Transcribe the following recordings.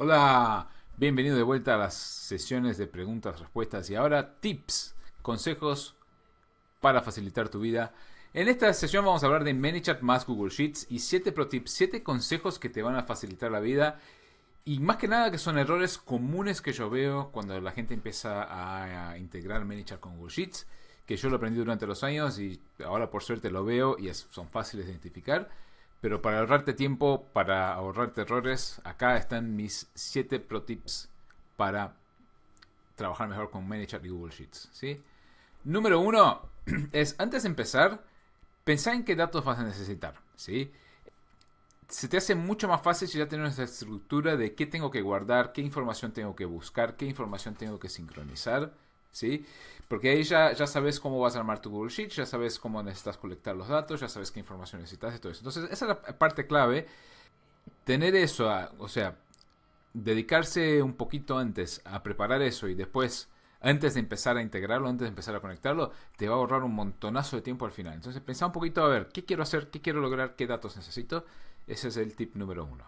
Hola, bienvenido de vuelta a las sesiones de preguntas, respuestas y ahora tips, consejos para facilitar tu vida. En esta sesión vamos a hablar de ManyChat más Google Sheets y 7 pro tips, 7 consejos que te van a facilitar la vida y más que nada que son errores comunes que yo veo cuando la gente empieza a integrar ManyChat con Google Sheets, que yo lo aprendí durante los años y ahora por suerte lo veo y son fáciles de identificar. Pero para ahorrarte tiempo, para ahorrarte errores, acá están mis 7 pro tips para trabajar mejor con ManyChat y Google Sheets, ¿sí? Número uno es, antes de empezar, pensá en qué datos vas a necesitar, ¿sí? Se te hace mucho más fácil si ya tienes esa estructura de qué tengo que guardar, qué información tengo que buscar, qué información tengo que sincronizar, ¿sí? Porque ahí ya sabes cómo vas a armar tu Google Sheet, ya sabes cómo necesitas colectar los datos, ya sabes qué información necesitas y todo eso. Entonces, esa es la parte clave. Tener eso, o sea, dedicarse un poquito antes a preparar eso y después, antes de empezar a integrarlo, antes de empezar a conectarlo, te va a ahorrar un montonazo de tiempo al final. Entonces, pensá un poquito a ver, ¿qué quiero hacer? ¿Qué quiero lograr? ¿Qué datos necesito? Ese es el tip número uno.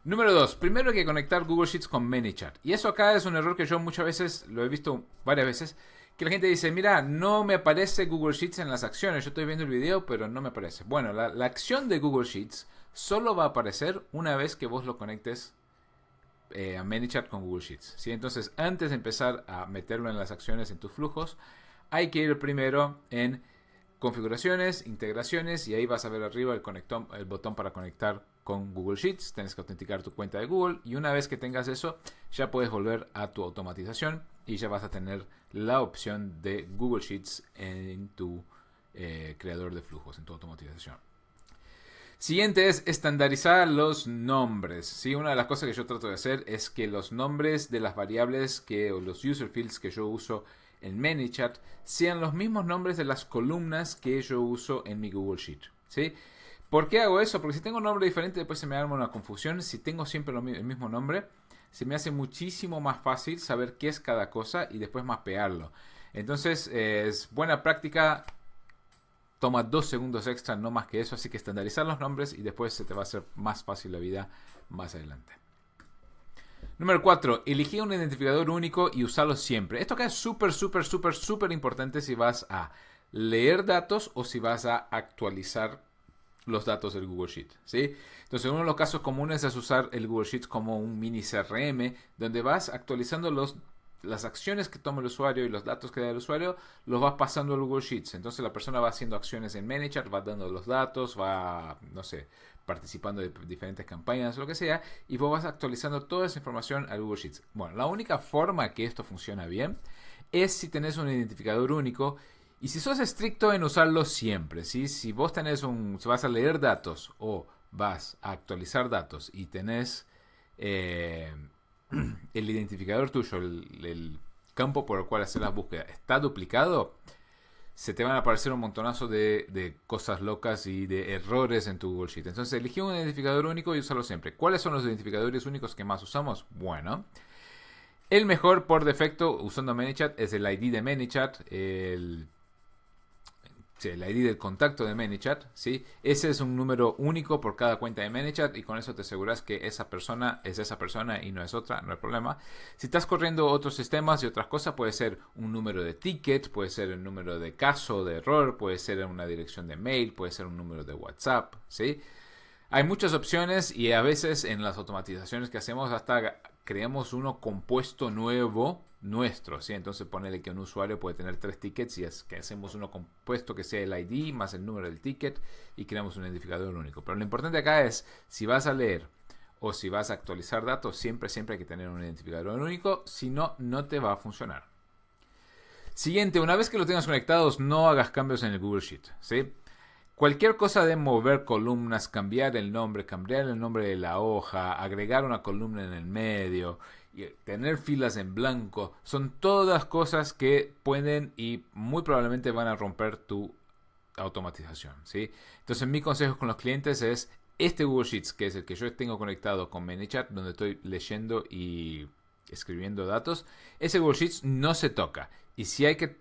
Número 2. Primero hay que conectar Google Sheets con ManyChat. Y eso acá es un error que yo muchas veces, lo he visto varias veces, que la gente dice, mira, no me aparece Google Sheets en las acciones. Yo estoy viendo el video, pero no me aparece. Bueno, la acción de Google Sheets solo va a aparecer una vez que vos lo conectes a ManyChat con Google Sheets, ¿sí? Entonces, antes de empezar a meterlo en las acciones en tus flujos, hay que ir primero en configuraciones, integraciones y ahí vas a ver arriba el botón para conectar con Google Sheets. Tienes que autenticar tu cuenta de Google y una vez que tengas eso ya puedes volver a tu automatización y ya vas a tener la opción de Google Sheets en tu creador de flujos, en tu automatización. Siguiente es estandarizar los nombres, ¿sí? Una de las cosas que yo trato de hacer es que los nombres de las variables o los user fields que yo uso en ManyChat sean los mismos nombres de las columnas que yo uso en mi Google Sheet, ¿sí? ¿Por qué hago eso? Porque si tengo un nombre diferente después se me arma una confusión. Si tengo siempre el mismo nombre, se me hace muchísimo más fácil saber qué es cada cosa y después mapearlo. Entonces es buena práctica. Toma 2 segundos extra, no más que eso, así que estandarizar los nombres y después se te va a hacer más fácil la vida más adelante. Número 4. Elegir un identificador único y usarlo siempre. Esto acá es súper importante si vas a leer datos o si vas a actualizar los datos del Google Sheet, ¿sí? Entonces, uno de los casos comunes es usar el Google Sheet como un mini CRM, donde vas actualizando las acciones que toma el usuario y los datos que da el usuario, los vas pasando al Google Sheets. Entonces la persona va haciendo acciones en ManyChat, va dando los datos, va, no sé, participando de diferentes campañas, lo que sea, y vos vas actualizando toda esa información al Google Sheets. Bueno, la única forma que esto funciona bien es si tenés un identificador único y si sos estricto en usarlo siempre, ¿sí? Si vos si vas a leer datos o vas a actualizar datos y tenés el identificador tuyo, el campo por el cual hacer las búsquedas está duplicado, se te van a aparecer un montonazo de cosas locas y de errores en tu Google Sheet. Entonces elegí un identificador único y úsalo siempre. ¿Cuáles son los identificadores únicos que más usamos? Bueno, el mejor por defecto usando ManyChat es el ID de ManyChat, el ID del contacto de ManyChat, ¿sí? Ese es un número único por cada cuenta de ManyChat y con eso te aseguras que esa persona es esa persona y no es otra, no hay problema. Si estás corriendo otros sistemas y otras cosas, puede ser un número de ticket, puede ser un número de caso de error, puede ser una dirección de mail, puede ser un número de WhatsApp, ¿sí? Hay muchas opciones y a veces en las automatizaciones que hacemos hasta creamos uno compuesto nuevo nuestro, ¿sí? Entonces ponele que un usuario puede tener 3 tickets y es que hacemos uno compuesto que sea el ID más el número del ticket y creamos un identificador único. Pero lo importante acá es, si vas a leer o si vas a actualizar datos, siempre hay que tener un identificador único, si no, no te va a funcionar. Siguiente, una vez que lo tengas conectados, no hagas cambios en el Google Sheet, ¿sí? Cualquier cosa de mover columnas, cambiar el nombre de la hoja, agregar una columna en el medio, y tener filas en blanco, son todas cosas que pueden y muy probablemente van a romper tu automatización, ¿sí? Entonces mi consejo con los clientes es este Google Sheets, que es el que yo tengo conectado con ManyChat, donde estoy leyendo y escribiendo datos, ese Google Sheets no se toca. Y si hay que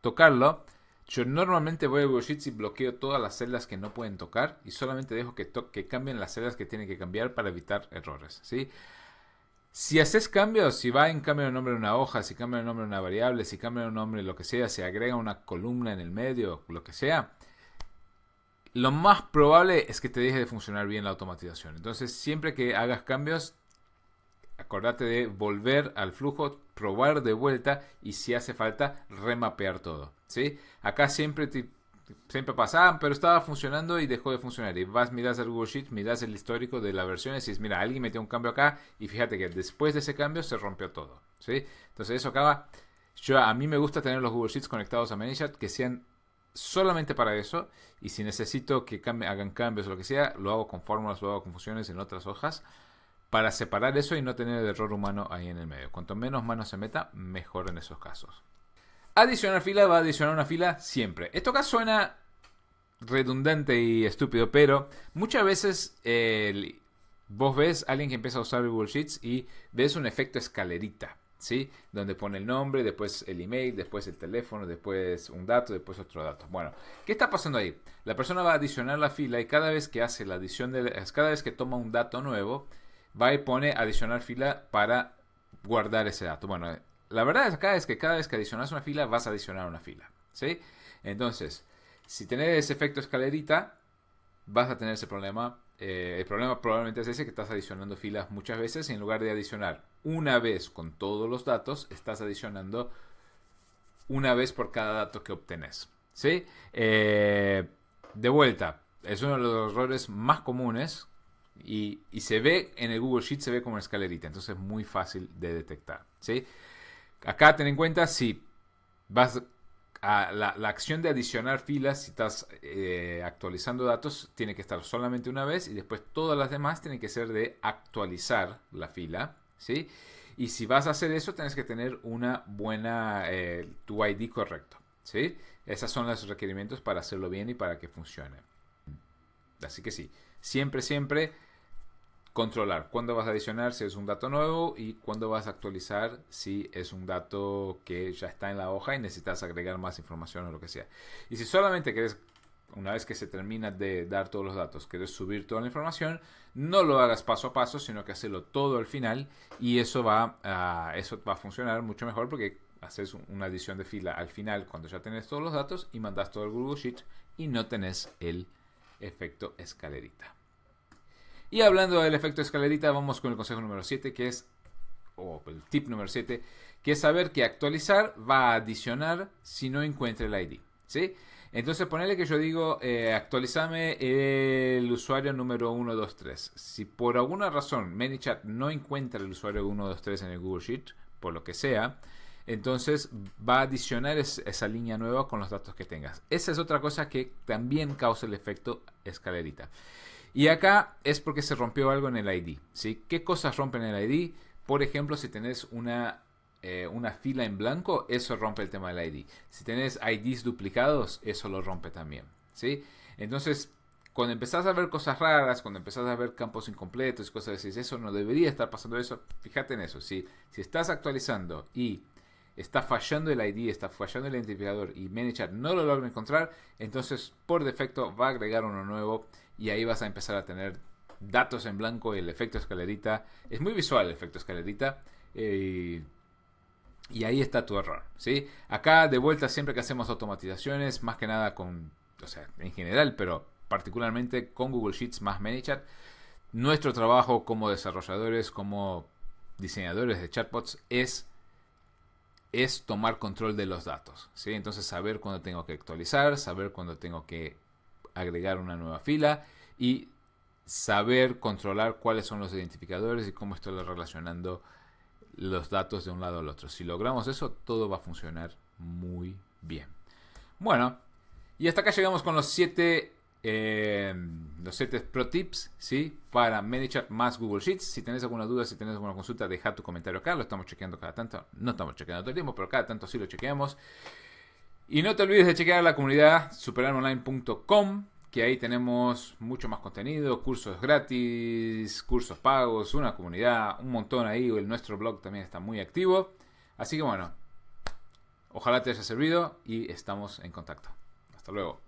tocarlo, Yo normalmente voy a Google Sheets y bloqueo todas las celdas que no pueden tocar y solamente dejo que cambien las celdas que tienen que cambiar para evitar errores, ¿sí? Si haces cambios, si va en cambio el nombre de una hoja, si cambia el nombre de una variable, si cambia el nombre de lo que sea, si agrega una columna en el medio, lo que sea, lo más probable es que te deje de funcionar bien la automatización. Entonces, siempre que hagas cambios, acordate de volver al flujo, probar de vuelta y si hace falta, remapear todo, ¿sí? Acá siempre pasa, pero estaba funcionando y dejó de funcionar. Y miras al Google Sheets, miras el histórico de la versión y dices, mira, alguien metió un cambio acá y fíjate que después de ese cambio se rompió todo, ¿sí? Entonces eso acaba. A mí me gusta tener los Google Sheets conectados a ManyChat que sean solamente para eso, y si necesito que hagan cambios o lo que sea, lo hago con fórmulas, lo hago con funciones en otras hojas para separar eso y no tener el error humano ahí en el medio. Cuanto menos mano se meta, mejor en esos casos. Adicionar fila va a adicionar una fila siempre. Esto acá suena redundante y estúpido, pero muchas veces vos ves a alguien que empieza a usar Google Sheets y ves un efecto escalerita, ¿sí? Donde pone el nombre, después el email, después el teléfono, después un dato, después otro dato. Bueno, ¿qué está pasando ahí? La persona va a adicionar la fila y cada vez que hace la adición, cada vez que toma un dato nuevo, va y pone adicionar fila para guardar ese dato. Bueno, la verdad acá es que cada vez que adicionas una fila, vas a adicionar una fila, ¿sí? Entonces, si tenés ese efecto escalerita, vas a tener ese problema. El problema probablemente es ese, que estás adicionando filas muchas veces y en lugar de adicionar una vez con todos los datos, estás adicionando una vez por cada dato que obtenés, ¿sí? De vuelta, es uno de los errores más comunes y se ve en el Google Sheet, se ve como una escalerita, entonces es muy fácil de detectar, ¿sí? Acá ten en cuenta si vas a la acción de adicionar filas, si estás actualizando datos, tiene que estar solamente una vez y después todas las demás tienen que ser de actualizar la fila, ¿sí? Y si vas a hacer eso, tienes que tener una buena, tu ID correcto, ¿sí? Esos son los requerimientos para hacerlo bien y para que funcione. Así que sí, siempre controlar cuándo vas a adicionar si es un dato nuevo y cuándo vas a actualizar si es un dato que ya está en la hoja y necesitas agregar más información o lo que sea. Y si solamente querés, una vez que se termina de dar todos los datos, querés subir toda la información, no lo hagas paso a paso, sino que hacerlo todo al final y eso va a funcionar mucho mejor porque haces una adición de fila al final cuando ya tenés todos los datos y mandas todo el Google Sheet y no tenés el efecto escalerita. Y hablando del efecto escalerita, vamos con el consejo número 7, que es, el tip número 7, que es saber que actualizar va a adicionar si no encuentra el ID, ¿sí? Entonces, ponele que yo digo, actualizame el usuario número 123. Si por alguna razón ManyChat no encuentra el usuario 123 en el Google Sheet, por lo que sea, entonces va a adicionar esa línea nueva con los datos que tengas. Esa es otra cosa que también causa el efecto escalerita. Y acá es porque se rompió algo en el ID, ¿sí? ¿Qué cosas rompen el ID? Por ejemplo, si tenés una fila en blanco, eso rompe el tema del ID. Si tenés IDs duplicados, eso lo rompe también, ¿sí? Entonces, cuando empezás a ver cosas raras, cuando empezás a ver campos incompletos, cosas así, eso no debería estar pasando eso. Fíjate en eso. Si estás actualizando y está fallando el ID, está fallando el identificador y ManyChat no lo logra encontrar, entonces por defecto va a agregar uno nuevo y ahí vas a empezar a tener datos en blanco y el efecto escalerita. Es muy visual el efecto escalerita y ahí está tu error, ¿sí? Acá de vuelta siempre que hacemos automatizaciones, más que nada en general, pero particularmente con Google Sheets más ManyChat, nuestro trabajo como desarrolladores, como diseñadores de chatbots es tomar control de los datos, ¿sí? Entonces saber cuándo tengo que actualizar, saber cuándo tengo que agregar una nueva fila y saber controlar cuáles son los identificadores y cómo estoy relacionando los datos de un lado al otro. Si logramos eso, todo va a funcionar muy bien. Bueno, y hasta acá llegamos con los 7 pro tips, ¿sí? Para ManyChat más Google Sheets. Si tenés alguna duda, si tenés alguna consulta, deja tu comentario acá. Lo estamos chequeando cada tanto. No estamos chequeando todo el tiempo, pero cada tanto sí lo chequeamos. Y no te olvides de chequear la comunidad superaronline.com, que ahí tenemos mucho más contenido, cursos gratis, cursos pagos, una comunidad, un montón ahí. Nuestro blog también está muy activo. Así que bueno, Ojalá te haya servido y estamos en contacto. Hasta luego.